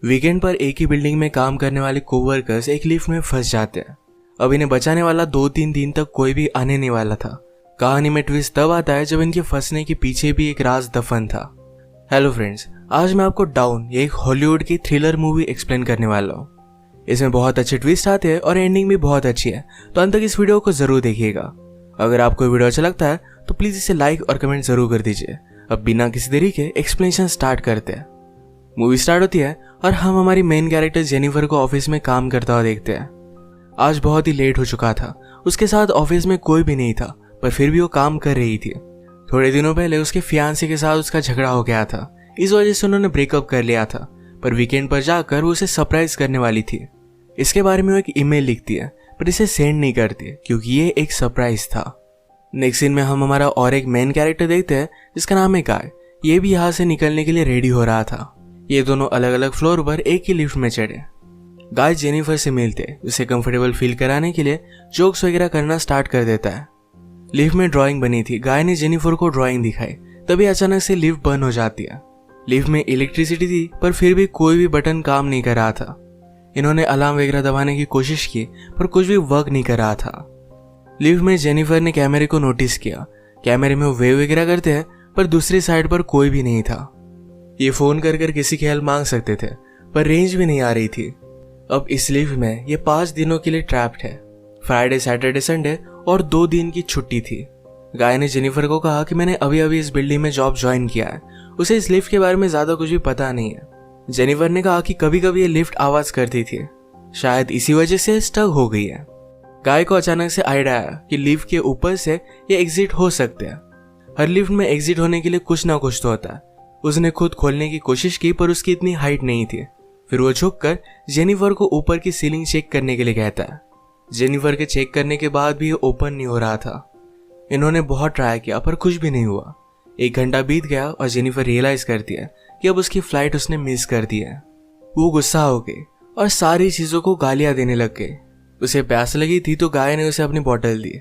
Weekend पर एक ही building में काम करने वाले कोवर्कर्स एक लिफ्ट में फंस जाते हैं। अब इन्हें बचाने वाला 2-3 दिन तक कोई भी आने नहीं वाला था। कहानी में ट्विस्ट तब आता है जब इनके फंसने के पीछे भी एक राज दफन था। हेलो फ्रेंड्स, आज मैं आपको डाउन एक हॉलीवुड की थ्रिलर मूवी एक्सप्लेन करने वाला हूँ। इसमें बहुत अच्छे ट्विस्ट आते हैं और एंडिंग भी बहुत अच्छी है, तो अंत तक इस वीडियो को जरूर देखिएगा। अगर आपको वीडियो अच्छा लगता है तो प्लीज इसे लाइक और कमेंट जरूर कर दीजिए। अब बिना किसी देरी के एक्सप्लेनेशन स्टार्ट करते हैं। मूवी स्टार्ट होती है और हम हमारी मेन कैरेक्टर जेनिफर को ऑफिस में काम करता हुआ देखते हैं। आज बहुत ही लेट हो चुका था, उसके साथ ऑफिस में कोई भी नहीं था, पर फिर भी वो काम कर रही थी। थोड़े दिनों पहले उसके फियांसे के साथ उसका झगड़ा हो गया था, इस वजह से उन्होंने ब्रेकअप कर लिया था। पर वीकेंड पर जाकर वो उसे सरप्राइज करने वाली थी। इसके बारे में वो एक ईमेल लिखती है, पर इसे सेंड नहीं करती क्योंकि ये एक सरप्राइज था। नेक्स्ट सीन में हम हमारा और एक मेन कैरेक्टर देखते हैं जिसका नाम है गाय। ये भी यहाँ से निकलने के लिए रेडी हो रहा था। ये दोनों अलग अलग फ्लोर पर एक ही लिफ्ट में चढ़े। गाय जेनिफर से मिलते उसे कंफर्टेबल फील कराने के लिए जोक्स वगैरह करना स्टार्ट कर देता है। लिफ्ट में ड्राइंग बनी थी, गाय ने जेनिफर को ड्राइंग दिखाई, तभी अचानक से लिफ्ट बंद हो जाती है। लिफ्ट में इलेक्ट्रिसिटी थी, पर फिर भी कोई भी बटन काम नहीं कर रहा था। इन्होंने अलार्म वगैरह दबाने की कोशिश की, पर कुछ भी वर्क नहीं कर रहा था। लिफ्ट में जेनिफर ने कैमरे को नोटिस किया। कैमरे में वो वेव वगैरह करते हैं, पर दूसरी साइड पर कोई भी नहीं था। ये फोन कर किसी की हेल्प मांग सकते थे, पर रेंज भी नहीं आ रही थी। अब इस लिफ्ट में ये 5 दिनों के लिए ट्रैप्ड है। फ्राइडे, सैटरडे, संडे और 2 दिन की छुट्टी थी। गाय ने जेनिफर को कहा कि मैंने अभी अभी इस बिल्डिंग में जॉब ज्वाइन किया है, उसे इस लिफ्ट के बारे में ज्यादा कुछ भी पता नहीं है। जेनिफर ने कहा कि कभी कभी ये लिफ्ट आवाज करती थी, शायद इसी वजह से स्टक हो गई है। गाय को अचानक से आइडिया आया कि लिफ्ट के ऊपर से ये एग्जिट हो सकते हैं। हर लिफ्ट में एग्जिट होने के लिए कुछ ना कुछ तो होता है। उसने खुद खोलने की कोशिश की, पर उसकी इतनी हाइट नहीं थी। फिर वो झुककर जेनिफर को ऊपर की सीलिंग चेक करने के लिए कहता है। जेनिफर के चेक करने के बाद भी ये ओपन नहीं हो रहा था। इन्होंने बहुत ट्राई किया, पर कुछ भी नहीं हुआ। 1 घंटा बीत गया और जेनिफर रियलाइज करती है कि अब उसकी फ्लाइट उसने मिस कर दी है। वो गुस्सा हो गई और सारी चीजों को गालियां देने लग गई। उसे प्यास लगी थी तो गाय ने उसे अपनी बोतल दी।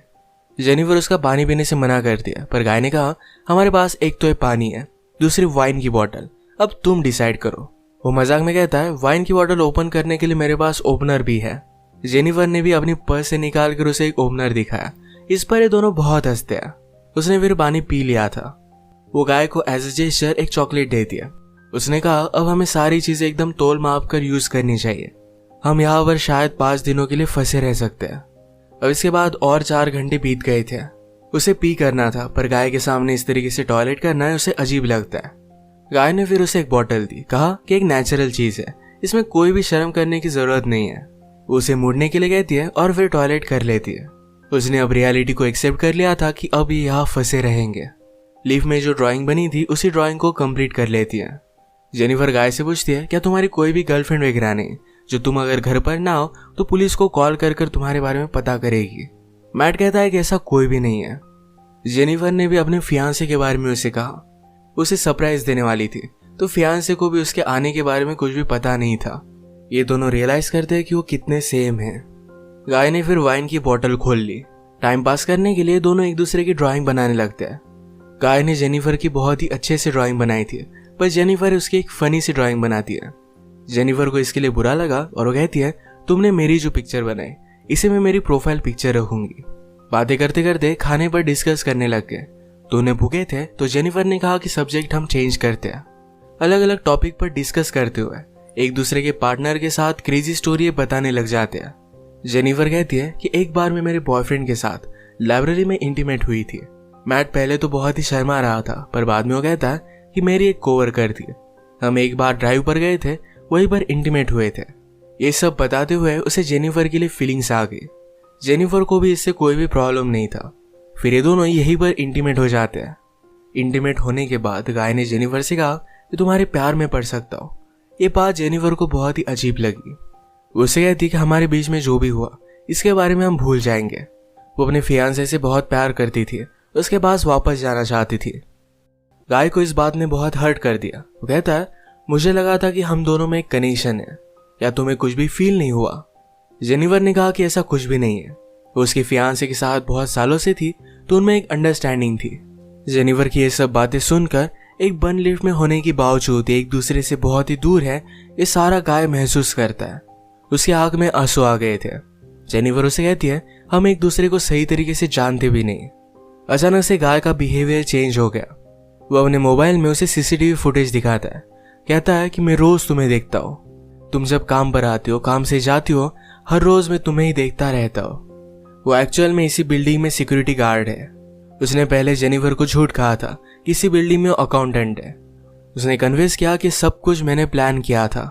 जेनिफर उसका पानी पीने से मना कर दिया, पर गाय ने कहा हमारे पास एक तो ये पानी है, दूसरी वाइन की बोतल, अब तुम डिसाइड करो। वो मजाक में कहता है वाइन की बोतल ओपन करने के लिए मेरे पास ओपनर भी है। जेनिफर ने भी अपनी पर्स से निकाल कर उसे एक ओपनर दिखाया। इस पर ये दोनों बहुत हंसते हैं। उसने फिर पानी पी लिया था। वो गाय को एज ए जेस्चर एक चॉकलेट दे दिया। उसने कहा अब हमें सारी चीजें एकदम तोल माप कर यूज करनी चाहिए। हम यहाँ पर शायद 5 दिनों के लिए फंसे रह सकते हैं। अब इसके बाद और 4 घंटे बीत गए थे। उसे पी करना था, पर गाय के सामने इस तरीके से टॉयलेट करना है उसे अजीब लगता है। गाय ने फिर उसे एक बोतल दी, कहा कि एक नेचुरल चीज है, इसमें कोई भी शर्म करने की जरूरत नहीं है। वो उसे मुड़ने के लिए कहती है और फिर टॉयलेट कर लेती है। उसने अब रियलिटी को एक्सेप्ट कर लिया था कि अब ये यहाँ फंसे रहेंगे। लिफ्ट में जो ड्राइंग बनी थी उसी ड्राइंग को कंप्लीट कर लेती है। जेनिफर गाय से पूछती है क्या तुम्हारी कोई भी गर्लफ्रेंड वगैरह नहीं, जो तुम अगर घर पर ना हो तो पुलिस को कॉल कर तुम्हारे बारे में पता करेगी। मैट कहता है कि ऐसा कोई भी नहीं है। जेनिफर ने भी अपने फियांसे के बारे में उसे कहा। उसे सरप्राइज देने वाली थी, तो फियांसे को भी उसके आने के बारे में कुछ भी पता नहीं था। ये दोनों रियलाइज करते हैं कि वो कितने सेम हैं। गाय ने फिर वाइन की बोतल खोल ली। टाइम पास करने के लिए दोनों एक दूसरे की ड्राइंग बनाने लगते हैं। गाय ने जेनिफर की बहुत ही अच्छे से ड्राइंग बनाई थी, पर जेनिफर उसकी एक फनी सी ड्राइंग बनाती है। जेनिफर को इसके लिए बुरा लगा और वो कहती है तुमने मेरी जो पिक्चर बनाई इसे मैं मेरी प्रोफाइल पिक्चर रखूंगी। बातें करते करते खाने पर डिस्कस करने लग गए। दोनों भूखे थे तो जेनिफर ने कहा कि सब्जेक्ट हम चेंज करते हैं। अलग अलग टॉपिक पर डिस्कस करते हुए एक दूसरे के पार्टनर के साथ क्रेजी स्टोरी बताने लग जाते हैं। जेनिफर कहती है कि एक बार मैं मेरे बॉयफ्रेंड के साथ लाइब्रेरी में इंटीमेट हुई थी। मैट पहले तो बहुत ही शर्मा रहा था, पर बाद में वो कहता है कि मेरी एक कोवर्कर थी। हम एक बार ड्राइव पर गए थे, वहीं पर इंटीमेट हुए थे। ये सब बताते हुए उसे जेनिफर के लिए फीलिंग्स आ गई। जेनिफर को भी इससे कोई भी प्रॉब्लम नहीं था। फिर ये दोनों यहीं पर इंटीमेट हो जाते हैं। इंटीमेट होने के बाद गाय ने जेनिफर से कहा कि तुम्हारे प्यार में पड़ सकता हो। ये बात जेनिफर को बहुत ही अजीब लगी। उसे कहती कि हमारे बीच में जो भी हुआ इसके बारे में हम भूल जाएंगे। वो अपने फियांसे से बहुत प्यार करती थी, उसके पास वापस जाना चाहती थी। गाय को इस बात ने बहुत हर्ट कर दिया। वो कहता है मुझे लगा था कि हम दोनों में एक कनेक्शन है, या तुम्हें कुछ भी फील नहीं हुआ। जेनिफर ने कहा कि ऐसा कुछ भी नहीं है। वो उसके फियांसे के साथ बहुत सालों से थी, तो उनमें एक अंडरस्टैंडिंग थी। जेनिफर की ये सब बातें सुनकर एक बंद लिफ्ट में होने के बावजूद एक दूसरे से बहुत ही दूर है, ये सारा गाय महसूस करता है। उसकी आंख में आंसू आ गए थे। जेनिफर उसे कहती है हम एक दूसरे को सही तरीके से जानते भी नहीं। अचानक से गाय का बिहेवियर चेंज हो गया। वो अपने मोबाइल में उसे सीसीटीवी फुटेज दिखाता है। कहता है कि मैं रोज तुम्हें देखता हूँ, तुम जब काम पर आती हो, काम से जाती हो, हर रोज मैं तुम्हें ही देखता रहता हूँ। वो एक्चुअल में इसी बिल्डिंग में सिक्योरिटी गार्ड है। उसने पहले जेनिफर को झूठ कहा था कि इसी बिल्डिंग में अकाउंटेंट है। उसने कन्विंस किया कि सब कुछ मैंने प्लान किया था।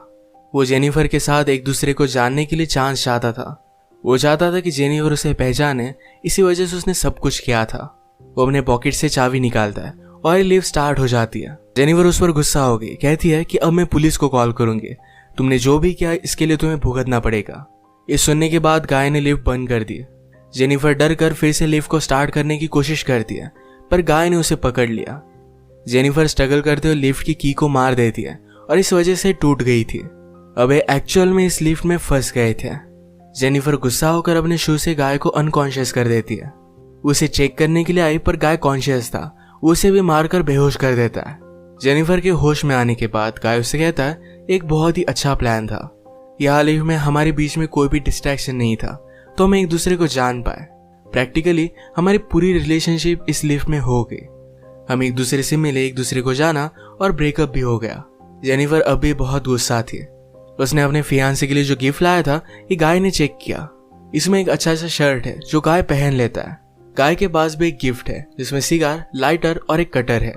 वो जेनिफर के साथ एक दूसरे को जानने के लिए चांस चाहता था। वो चाहता था कि जेनिफर उसे पहचाने, इसी वजह से उसने सब कुछ किया था। वो अपने पॉकेट से चाबी निकालता है और लिफ्ट स्टार्ट हो जाती है। जेनिफर उस पर गुस्सा हो गई। कहती है कि अब मैं पुलिस को कॉल करूंगी, तुमने जो भी किया इसके लिए तुम्हें भुगतना पड़ेगा। ये सुनने के बाद गाय ने लिफ्ट बंद कर दी। जेनिफर डर कर फिर से लिफ्ट को स्टार्ट करने की कोशिश करती है, पर गाय ने उसे पकड़ लिया। जेनिफर स्ट्रगल करते हुए लिफ्ट की को मार देती है और इस वजह से टूट गई थी। अब ये एक्चुअल में इस लिफ्ट में फंस गए थे। जेनिफर गुस्सा होकर अपने शू से गाय को अनकॉन्शियस कर देती है। उसे चेक करने के लिए आई, पर गाय कॉन्शियस था। वो उसे भी मारकर बेहोश कर देता है। जेनिफर के होश में आने के बाद गाय उससे कहता है एक बहुत ही अच्छा प्लान था। यहाँ लिफ्ट में हमारे बीच में कोई भी डिस्ट्रैक्शन नहीं था, तो हम एक दूसरे को जान पाए। प्रैक्टिकली हमारी पूरी रिलेशनशिप इस लिफ्ट में हो गई। हम एक दूसरे से मिले, एक दूसरे को जाना और ब्रेकअप भी हो गया। जेनिफर अब भी बहुत गुस्सा थी। उसने अपने फियांसे के लिए जो गिफ्ट लाया था, ये गाय ने चेक किया। इसमें एक अच्छा सा शर्ट है जो गाय पहन लेता है। गाय के पास भी एक गिफ्ट है जिसमें सिगार, लाइटर और एक कटर है।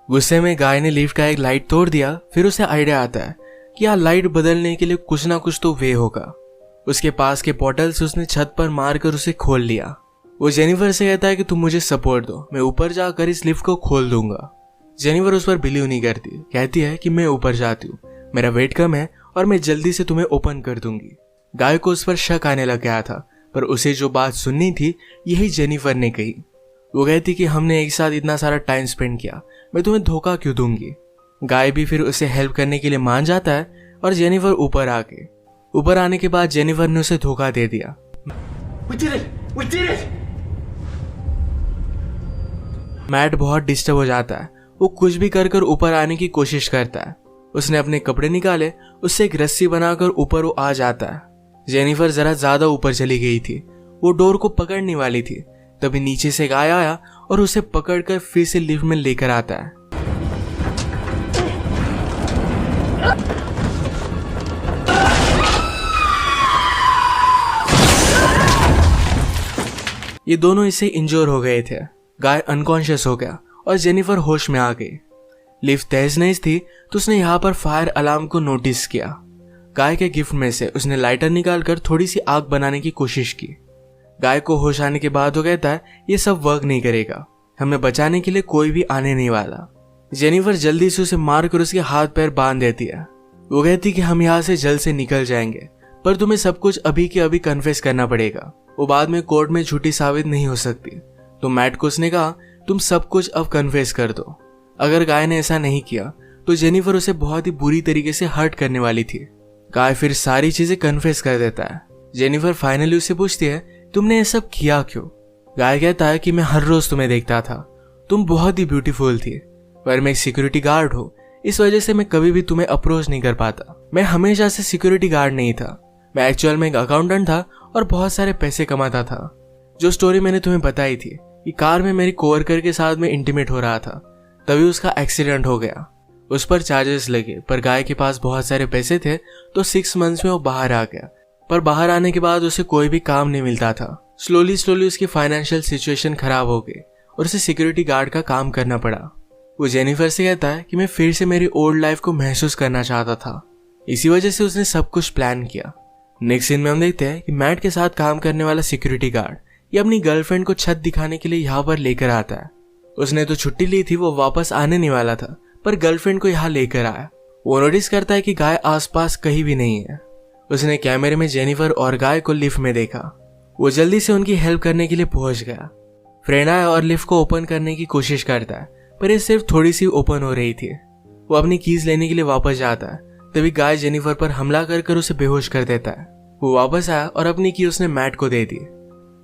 गुस्से में गाय ने लिफ्ट का एक लाइट तोड़ दिया। फिर उसे आइडिया आता है कि यहाँ लाइट बदलने के लिए कुछ ना कुछ तो वे होगा। उसके पास के पोर्टल से उसने छत पर मारकर उसे खोल लिया। वो जेनिफर से कहता है कि तुम मुझे सपोर्ट दो, मैं ऊपर जाकर इस लिफ्ट को खोल दूंगा। जेनिफर उस पर बिलीव नहीं करती। कहती है कि मैं ऊपर जाती हूँ, मेरा वेट कम है और मैं जल्दी से तुम्हें ओपन कर दूंगी। गाय को उस पर शक आने लग गया था, पर उसे जो बात सुननी थी यही जेनिफर ने कही। वो कहती कि हमने एक साथ इतना सारा टाइम स्पेंड किया, मैं तुम्हें धोखा क्यों दूंगी। गाय भी फिर उसे हेल्प करने के लिए मान जाता है और जेनिफर ऊपर आने के बाद जेनिफर ने उसे धोखा दे दिया। We did it! मैट बहुत डिस्टर्ब हो जाता है। वो कुछ भी कर ऊपर आने की कोशिश करता है। उसने अपने कपड़े निकाले, उससे एक रस्सी बनाकर ऊपर वो आ जाता है। जेनिफर जरा ज्यादा ऊपर चली गई थी। वो डोर को पकड़ने वाली थी, तभी नीचे से गाय आया और उसे पकड़कर फिर से लिफ्ट में लेकर आता है। ये दोनों इससे इंजोर हो गए थे। गाय अनकॉन्शियस हो गया और जेनिफर होश में आ गई। लिफ्ट तेज नहीं थी तो उसने यहाँ पर फायर अलार्म को नोटिस किया। गाय के गिफ्ट में से उसने लाइटर निकालकर थोड़ी सी आग बनाने की कोशिश की। गाय को होश आने के बाद वो कहता है ये सब वर्क नहीं करेगा, हमें बचाने के लिए कोई भी आने नहीं वाला। जेनिफर जल्दी से उसे मारकर उसके हाथ पैर बांध देती है। वो कहती कि हम यहाँ से जल्द से निकल जाएंगे, पर तुम्हें सब कुछ अभी के अभी कन्फेस करना पड़ेगा। वो बाद में कोर्ट में झूठी साबित नहीं हो सकती। तो मैट को उसने कहा तुम सब कुछ अब कन्फेस कर दो। अगर गाय ने ऐसा नहीं किया तो जेनिफर उसे बहुत ही बुरी तरीके से हर्ट करने वाली थी। गाय फिर सारी चीजें कन्फेस कर देता है। जेनिफर फाइनली उससे पूछती है तुमने ये सब किया क्यों। गाय कहता है कि मैं हर रोज तुम्हें देखता था, तुम बहुत ही ब्यूटीफुल थी, पर मैं एक सिक्योरिटी गार्ड हूँ, इस वजह से मैं कभी भी तुम्हें अप्रोच नहीं कर पाता। मैं हमेशा से सिक्योरिटी गार्ड नहीं था, मैं एक्चुअल में एक अकाउंटेंट था और बहुत सारे पैसे कमाता था। जो स्टोरी मैंने तुम्हें बताई थी कि कार में मेरी कोवर्कर के साथ में इंटीमेट हो रहा था, तभी उसका एक्सीडेंट हो गया। उस पर चार्जेस लगे, पर गाय के पास बहुत सारे पैसे थे तो 6 मंथ्स में वो बाहर आ गया। पर बाहर आने के बाद उसे कोई भी काम नहीं मिलता था। स्लोली उसकी फाइनेंशियल सिचुएशन खराब हो गई और उसे सिक्योरिटी गार्ड का काम करना पड़ा। वो जेनिफर से कहता है कि मैं फिर से मेरी ओल्ड लाइफ को महसूस करना चाहता था, इसी वजह से उसने सब कुछ प्लान किया। नेक्स्ट सीन में हम देखते हैं कि मैट के साथ काम करने वाला सिक्योरिटी गार्ड ये अपनी गर्लफ्रेंड को छत दिखाने के लिए यहाँ पर लेकर आता है। उसने तो छुट्टी ली थी, वो वापस आने नहीं वाला था, पर गर्लफ्रेंड को यहाँ लेकर आया। वो नोटिस करता है कि गाय आसपास कहीं भी नहीं है। उसने कैमरे में जेनिफर और गाय को लिफ्ट में देखा। वो जल्दी से उनकी हेल्प करने के लिए पहुंच गया। फ्रेंड आया और लिफ्ट को ओपन करने की कोशिश करता है, पर ये सिर्फ थोड़ी सी ओपन हो रही थी। वो अपनी कीज लेने के लिए वापस जाता है, तभी गाय जेनिफर पर हमला कर उसे बेहोश कर देता है। वो वापस आया और अपनी की उसने मैट को दे दी।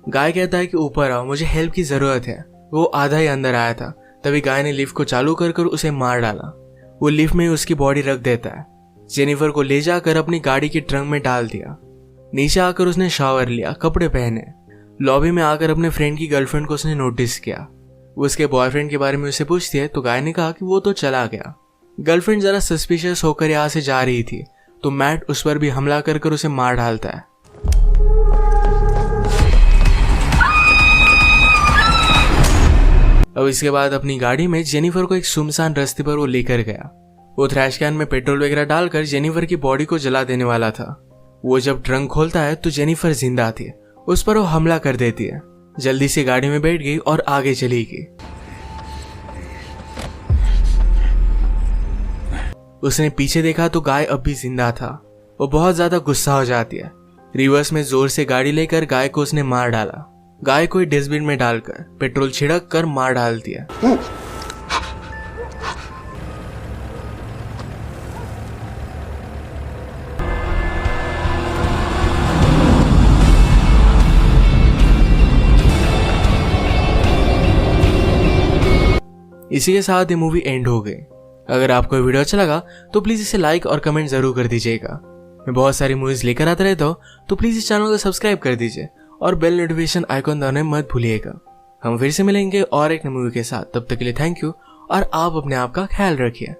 गाय कहता है कि ऊपर आओ, मुझे हेल्प की जरूरत है। वो आधा ही अंदर आया था, तभी गाय ने लिफ्ट को चालू कर उसे मार डाला। वो लिफ्ट में ही उसकी बॉडी रख देता है। जेनिफर को ले जाकर अपनी गाड़ी के ट्रंक में डाल दिया। नीचे आकर उसने शावर लिया, कपड़े पहने। लॉबी में आकर अपने फ्रेंड की गर्लफ्रेंड को उसने नोटिस किया। वो उसके बॉयफ्रेंड के बारे में उसे पूछती है तो गाय ने कहा कि वो तो चला गया। गर्लफ्रेंड जरा सस्पिशियस होकर यहाँ से जा रही थी तो मैट उस पर भी हमला कर उसे मार डालता है। अब इसके बाद अपनी गाड़ी में जेनिफर को एक सुनसान रास्ते पर वो लेकर गया। वो थ्रैश कैन में पेट्रोल वगैरह डालकर जेनिफर की बॉडी को जला देने वाला था। वो जब ट्रंक खोलता है तो जेनिफर जिंदा थी। उस पर वो हमला कर देती है। जल्दी से गाड़ी में बैठ गई और आगे चली गई। उसने पीछे देखा तो गाय अब भी जिंदा था। वो बहुत ज्यादा गुस्सा हो जाती है। रिवर्स में जोर से गाड़ी लेकर गाय को उसने मार डाला। गाय को डस्टबिन में डालकर पेट्रोल छिड़क कर मार डालती है। इसी के साथ ये मूवी एंड हो गई। अगर आपको ये वीडियो अच्छा लगा तो प्लीज इसे लाइक और कमेंट जरूर कर दीजिएगा। मैं बहुत सारी मूवीज लेकर आता रहता हूँ तो प्लीज इस चैनल को सब्सक्राइब कर दीजिए और बेल नोटिफिकेशन आइकॉन दबाना मत भूलिएगा। हम फिर से मिलेंगे और एक नई मूवी के साथ। तब तक के लिए थैंक यू और आप अपने आप का ख्याल रखिए।